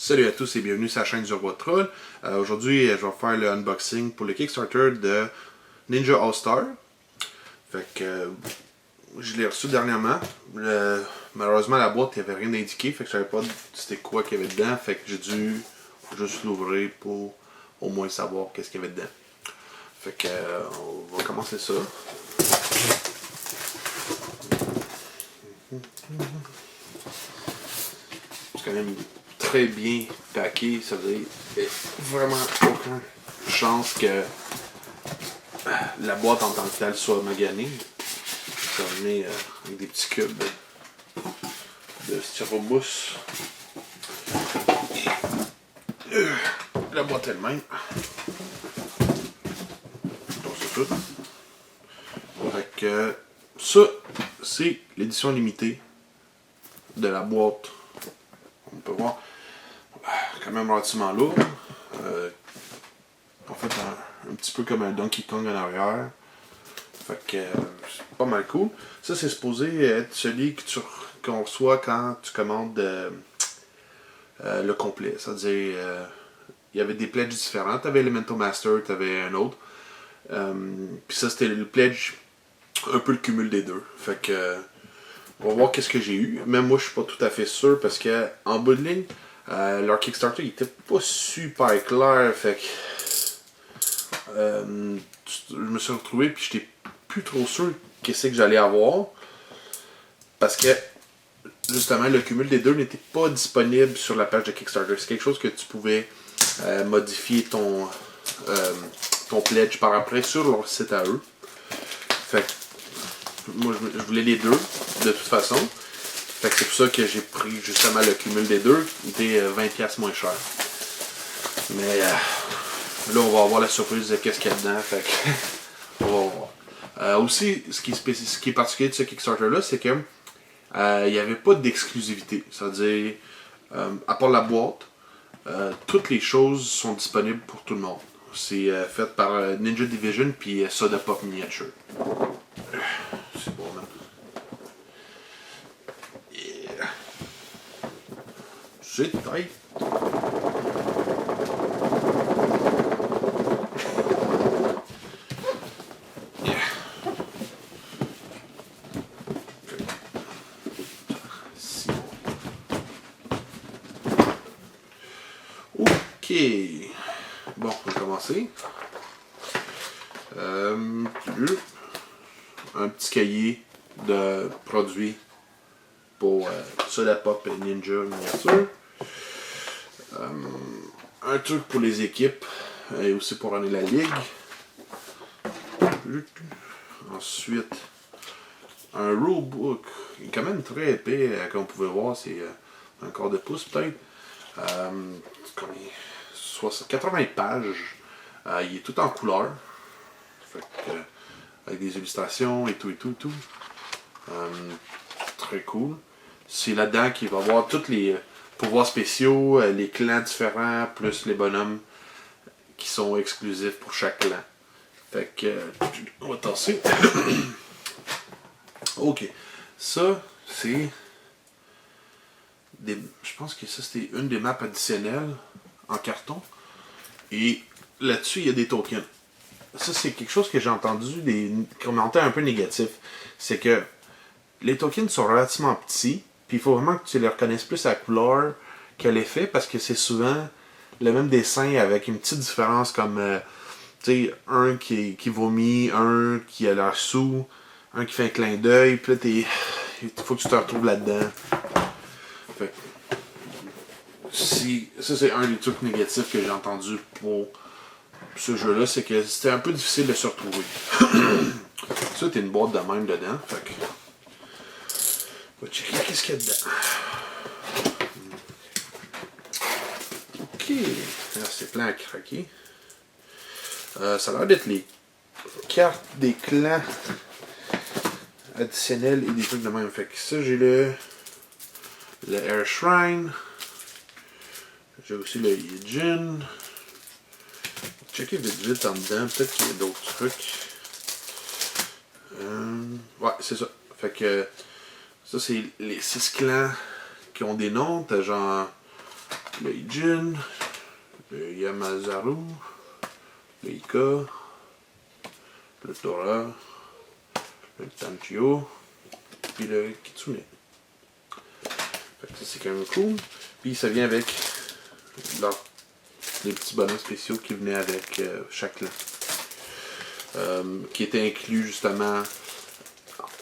Salut à tous et bienvenue sur la chaîne du Roi Troll. Aujourd'hui, je vais faire le unboxing pour le Kickstarter de Ninja All-Star. Fait que je l'ai reçu dernièrement. Malheureusement, la boîte n'avait rien indiqué, fait que je savais pas c'était quoi qu'il y avait dedans. Fait que j'ai dû juste l'ouvrir pour au moins savoir qu'est-ce qu'il y avait dedans. Fait que on va commencer ça. C'est quand même très bien packé, ça veut dire vraiment aucune chance que la boîte en tant que telle soit maganée. Ça vient avec des petits cubes de styromousse. La boîte elle-même. Donc c'est tout. Fait que ça, c'est l'édition limitée de la boîte. On peut voir quand même relativement lourd. En fait, un petit peu comme un Donkey Kong en arrière. Fait que c'est pas mal cool. Ça, c'est supposé être celui qu'on reçoit quand tu commandes le complet. C'est-à-dire, il y avait des pledges différents. Tu avais Elemental Master, tu avais un autre. Puis ça, c'était le pledge, un peu le cumul des deux. Fait que, on va voir qu'est-ce que j'ai eu. Même moi, je suis pas tout à fait sûr parce que en bout de ligne, leur Kickstarter il était pas super clair. Fait que je me suis retrouvé puis j'étais plus trop sûr qu'est-ce que j'allais avoir. Parce que justement, le cumul des deux n'était pas disponible sur la page de Kickstarter. C'est quelque chose que tu pouvais modifier ton pledge par après sur leur site à eux. Fait que moi, je voulais les deux, de toute façon. Fait que c'est pour ça que j'ai pris justement le cumul des deux. Il était 20$ moins cher. Mais là, on va avoir la surprise de qu'est-ce qu'il y a dedans. Fait que on va voir. Aussi, ce qui est particulier de ce Kickstarter-là, c'est que il n'y avait pas d'exclusivité. C'est-à-dire, à part la boîte, toutes les choses sont disponibles pour tout le monde. C'est fait par Ninja Division puis Soda Pop Miniature. C'est bon, man. Yeah. C'est tight. Yeah. Ok. Bon, on va commencer. Un petit cahier de produits pour Soda Pop et Ninja Miniature. Un truc pour les équipes et aussi pour runner la ligue. Ensuite, un rulebook. Il est quand même très épais, comme vous pouvez voir, c'est un quart de pouce peut-être. 80 pages. Il est tout en couleur. Fait que, avec des illustrations et tout. Très cool. C'est là-dedans qu'il va y avoir tous les pouvoirs spéciaux, les clans différents, plus les bonhommes qui sont exclusifs pour chaque clan. Fait que, on va tasser. Ok. Ça, c'est je pense que ça, c'était une des maps additionnelles en carton. Et là-dessus, il y a des tokens. Ça, c'est quelque chose que j'ai entendu des commentaires un peu négatifs. C'est que les tokens sont relativement petits, puis il faut vraiment que tu les reconnaisses plus à la couleur qu'à l'effet, parce que c'est souvent le même dessin avec une petite différence comme tu sais, un qui vomit, un qui a l'air sous, un qui fait un clin d'œil, puis là, il faut que tu te retrouves là-dedans. Fait ça, c'est un des trucs négatifs que j'ai entendu pour ce jeu-là, c'est que c'était un peu difficile de se retrouver. Ça, t'as une boîte de même dedans. Fait que. On va checker qu'est-ce qu'il y a dedans. Ok. Là, c'est plein à craquer. Ça a l'air d'être les cartes des clans additionnels et des trucs de même. Fait que ça, j'ai le Air Shrine. J'ai aussi le Yijin. Checker vite en dedans. Peut-être qu'il y a d'autres trucs. Ouais, c'est ça. Fait que ça, c'est les 6 clans qui ont des noms. T'as genre le Ijin, le Yamazaru, le Ika, le Tora, le Tanjiro, puis le Kitsune. Fait que ça c'est quand même cool. Puis ça vient avec les petits bonhommes spéciaux qui venaient avec chaque clan. Qui étaient inclus justement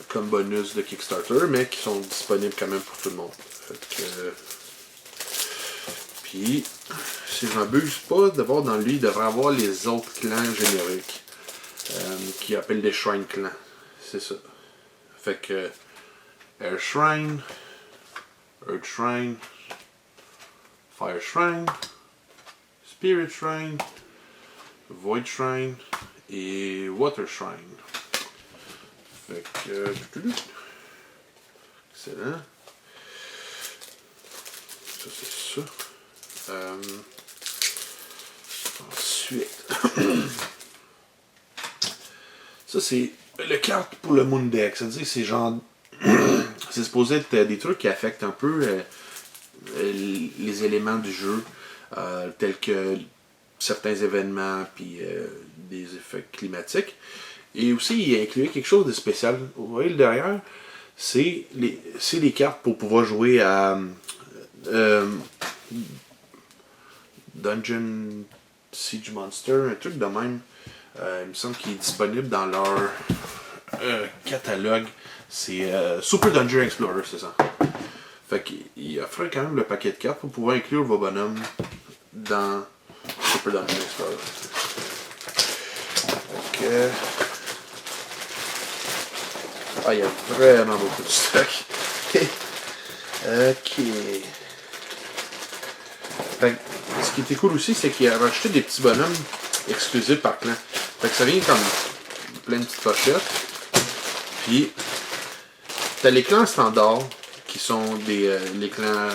comme bonus de Kickstarter, mais qui sont disponibles quand même pour tout le monde. Fait que, puis, si je m'abuse pas, d'abord dans lui, il devrait avoir les autres clans génériques, qui appellent des Shrine Clans. C'est ça. Fait que, Air Shrine, Earth Shrine, Fire Shrine, Spirit Shrine, Void Shrine et Water Shrine. Fait que... Excellent. Ça, c'est ça. Ensuite... ça, c'est le carte pour le Moon Deck. C'est-à-dire c'est genre... c'est supposé être des trucs qui affectent un peu les éléments du jeu, tels que certains événements puis des effets climatiques. Et aussi, il a inclus quelque chose de spécial. Vous voyez le derrière, c'est les cartes pour pouvoir jouer à Dungeon Siege Monster, un truc de même. Il me semble qu'il est disponible dans leur catalogue. C'est Super Dungeon Explorer, c'est ça. Fait qu'il offrait quand même le paquet de cartes pour pouvoir inclure vos bonhommes dans Super Dungeon Explorer. Fait que... ah, il y a vraiment beaucoup de stock. Ok. Fait que, ce qui était cool aussi, c'est qu'il a rajouté des petits bonhommes exclusifs par clan. Fait que ça vient comme plein de petites pochettes. Puis, t'as les clans standards, qui sont les clans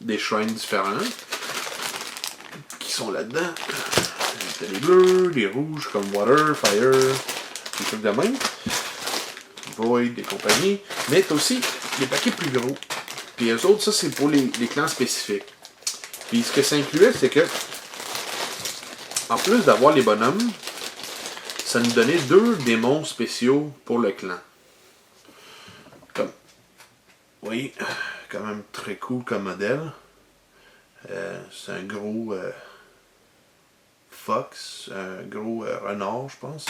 des shrines différents, qui sont là-dedans. T'as les bleus, les rouges, comme Water, Fire, des trucs de même. Void et compagnie. Mais t'as aussi les paquets plus gros. Puis eux autres, ça c'est pour les clans spécifiques. Puis ce que ça incluait, c'est que, en plus d'avoir les bonhommes, ça nous donnait 2 démons spéciaux pour le clan. Comme, oui, quand même très cool comme modèle. C'est un gros fox, un gros renard, je pense.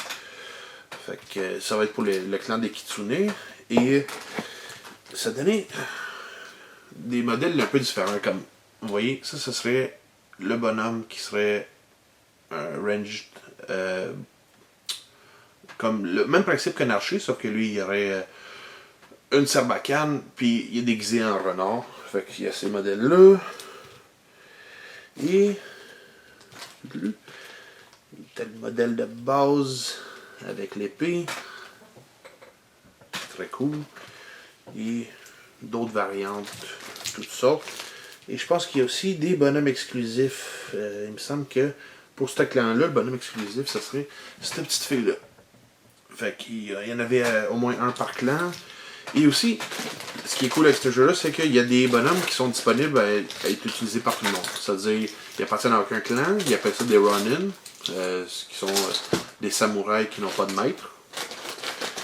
Fait que ça va être pour le clan des Kitsune. Et ça donnait des modèles un peu différents. Comme, vous voyez, ça, ce serait le bonhomme qui serait un ranged. Comme le même principe qu'un archer, sauf que lui, il y aurait une sarbacane, puis il est déguisé en renard. Fait qu'il y a ces modèles-là. Et t'as le modèle de base avec l'épée. Très cool. Et d'autres variantes, toutes sortes. Et je pense qu'il y a aussi des bonhommes exclusifs. Il me semble que pour ce clan-là, le bonhomme exclusif, ça serait cette petite fille-là. Fait qu'il y en avait au moins un par clan. Et aussi, ce qui est cool avec ce jeu-là, c'est qu'il y a des bonhommes qui sont disponibles à être utilisés par tout le monde. C'est-à-dire, ils appartiennent à aucun clan, ils appellent ça des Ronin, qui sont des samouraïs qui n'ont pas de maître,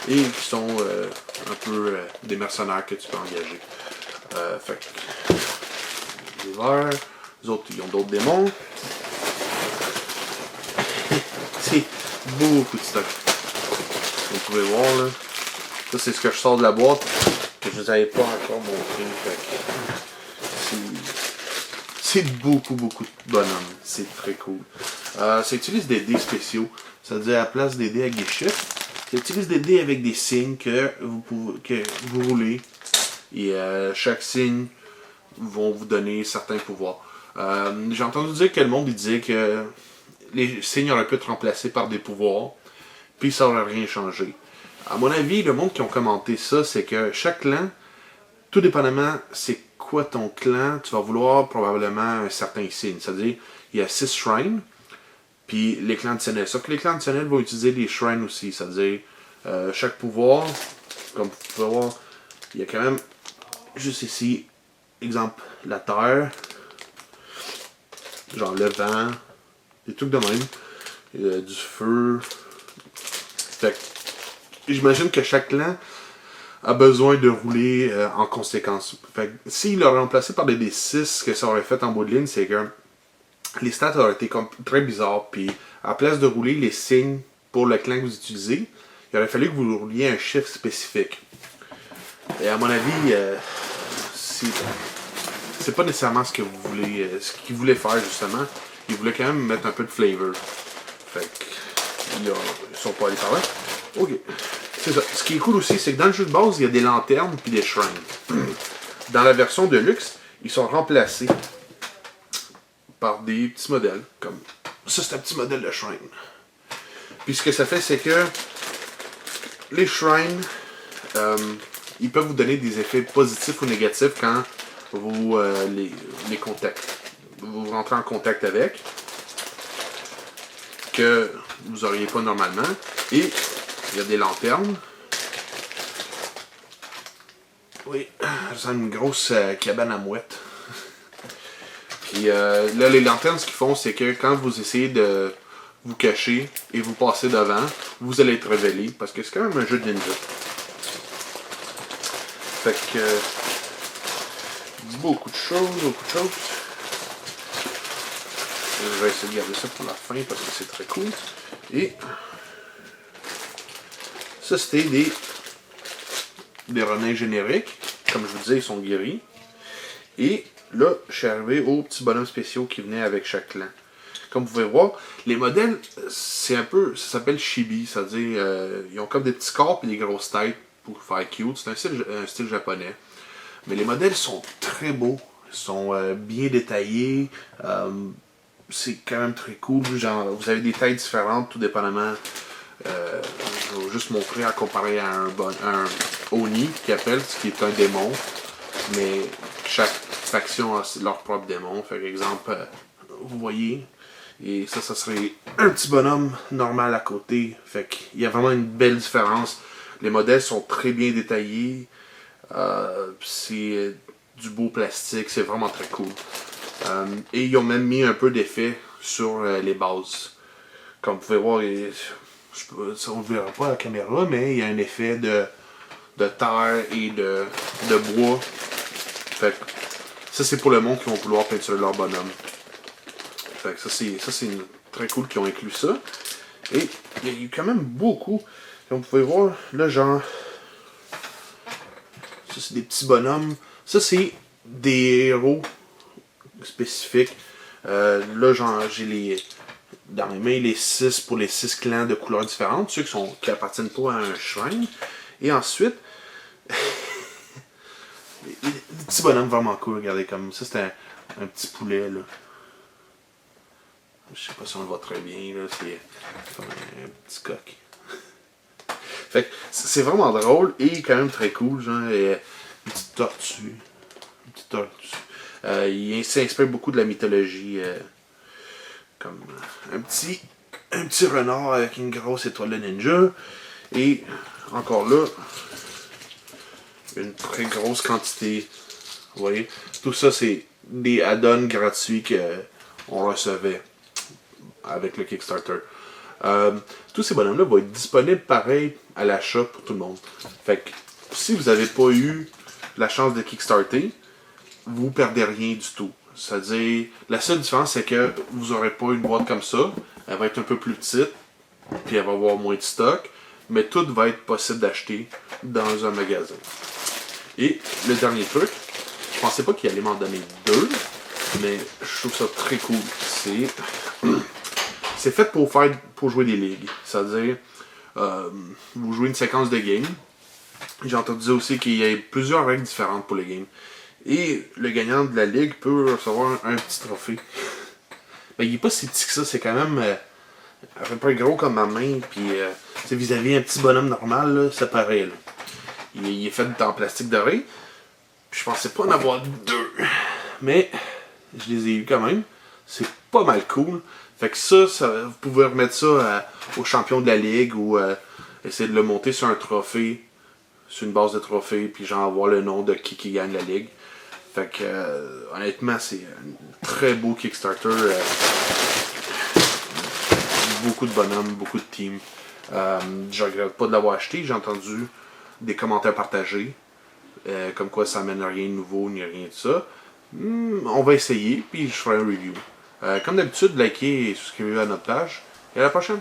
et qui sont un peu des mercenaires que tu peux engager. Fait que, les verts, les autres, ils ont d'autres démons. C'est beaucoup de stock. Vous pouvez voir, là. Ça, c'est ce que je sors de la boîte, que je ne vous avais pas encore montré. C'est beaucoup de bonhommes. C'est très cool. Ça utilise des dés spéciaux. C'est-à-dire, à la place des dés à guichet, ça utilise des dés avec des signes que vous roulez. Et chaque signe vont vous donner certains pouvoirs. J'ai entendu dire que le monde il disait que les signes auraient pu être remplacés par des pouvoirs, puis ça n'aurait rien changé. À mon avis, le monde qui ont commenté ça, c'est que chaque clan, tout dépendamment c'est quoi ton clan, tu vas vouloir probablement un certain signe. C'est-à-dire, il y a 6 shrines, puis les clans additionnels. Sauf que les clans additionnels vont utiliser les shrines aussi. C'est-à-dire, chaque pouvoir, comme vous pouvez voir, il y a quand même, juste ici, exemple, la terre, genre le vent, des trucs de même, du feu. Fait que j'imagine que chaque clan a besoin de rouler en conséquence. Fait que s'il l'aurait remplacé par des D6, ce que ça aurait fait en bout de ligne, c'est que les stats auraient été très bizarres. Puis à place de rouler les signes pour le clan que vous utilisez, il aurait fallu que vous rouliez un chiffre spécifique. Et à mon avis, c'est pas nécessairement ce que vous voulez, ce qu'ils voulaient faire justement. Ils voulaient quand même mettre un peu de flavor. Fait que ils sont pas allés par là. Ok. C'est ça. Ce qui est cool aussi, c'est que dans le jeu de base, il y a des lanternes puis des shrines. Dans la version de luxe, ils sont remplacés par des petits modèles. Comme ça, c'est un petit modèle de shrine. Puis ce que ça fait, c'est que les shrines, ils peuvent vous donner des effets positifs ou négatifs quand vous les contactez. Vous rentrez en contact avec, que vous n'auriez pas normalement. Et il y a des lanternes. Oui, c'est une grosse cabane à mouettes. Puis là, les lanternes, ce qu'ils font, c'est que quand vous essayez de vous cacher et vous passez devant, vous allez être révélé, parce que c'est quand même un jeu de ninja. Fait que beaucoup de choses. Je vais essayer de garder ça pour la fin parce que c'est très cool. Et ça, c'était des renins génériques. Comme je vous disais, ils sont guéris. Et là, je suis arrivé aux petits bonhommes spéciaux qui venaient avec chaque clan. Comme vous pouvez voir, les modèles, c'est un peu, ça s'appelle chibi, c'est-à-dire, ils ont comme des petits corps et des grosses têtes pour faire cute. C'est un style japonais. Mais les modèles sont très beaux, ils sont bien détaillés. C'est quand même très cool. Genre, vous avez des tailles différentes, tout dépendamment. Je vais juste montrer à comparer à un Oni qui appelle, ce qui est un démon. Mais chaque faction a leur propre démon. Par exemple, vous voyez, et ça serait un petit bonhomme normal à côté. Fait qu'il y a vraiment une belle différence. Les modèles sont très bien détaillés. C'est du beau plastique, c'est vraiment très cool. Et ils ont même mis un peu d'effet sur les bases. Comme vous pouvez voir, ça on ne verra pas à la caméra, mais il y a un effet de terre et de bois. Fait que ça c'est pour le monde qui vont vouloir peinturer leur bonhomme. Fait que ça c'est très cool qu'ils ont inclus ça. Et il y a eu quand même beaucoup. Comme vous pouvez voir, là genre. Ça c'est des petits bonhommes. Ça c'est des héros spécifiques. Là j'ai dans mes mains les 6 pour les 6 clans de couleurs différentes, ceux qui appartiennent pas à un shrine. Et ensuite, des petits bonhommes vraiment cool, regardez comme ça, c'est un petit poulet là. Je sais pas si on le voit très bien, là, c'est comme un petit coq. Fait que c'est vraiment drôle et quand même très cool, genre, une petite tortue. Il s'inspire beaucoup de la mythologie, comme un petit renard avec une grosse étoile de ninja. Et encore là, une très grosse quantité. Vous voyez, tout ça c'est des add-ons gratuits qu'on recevait avec le Kickstarter. Tous ces bonhommes-là vont être disponibles pareil à l'achat pour tout le monde. Fait que si vous n'avez pas eu la chance de Kickstarter, vous perdez rien du tout. C'est-à-dire, la seule différence, c'est que vous n'aurez pas une boîte comme ça. Elle va être un peu plus petite, puis elle va avoir moins de stock, mais tout va être possible d'acheter dans un magasin. Et le dernier truc, je pensais pas qu'il allait m'en donner 2, mais je trouve ça très cool. C'est fait pour jouer des ligues. C'est-à-dire, vous jouez une séquence de game. J'ai entendu dire aussi qu'il y a plusieurs règles différentes pour les games. Et le gagnant de la ligue peut recevoir un petit trophée. Ben, il n'est pas si petit que ça, c'est quand même à peu près gros comme ma main. Puis vis-à-vis un petit bonhomme normal, là, c'est pareil. Là. Il est fait en plastique doré. Puis je pensais pas en avoir 2. Mais je les ai eu quand même. C'est pas mal cool. Fait que ça vous pouvez remettre ça au champion de la ligue ou essayer de le monter sur un trophée, sur une base de trophée, puis genre avoir le nom de qui gagne la ligue. Fait que, honnêtement, c'est un très beau Kickstarter. Beaucoup de bonhommes, beaucoup de teams. Je regrette pas de l'avoir acheté. J'ai entendu des commentaires partagés. Comme quoi ça amène rien de nouveau, ni rien de ça. On va essayer, puis je ferai un review. Comme d'habitude, likez et souscrivez à notre page. Et à la prochaine!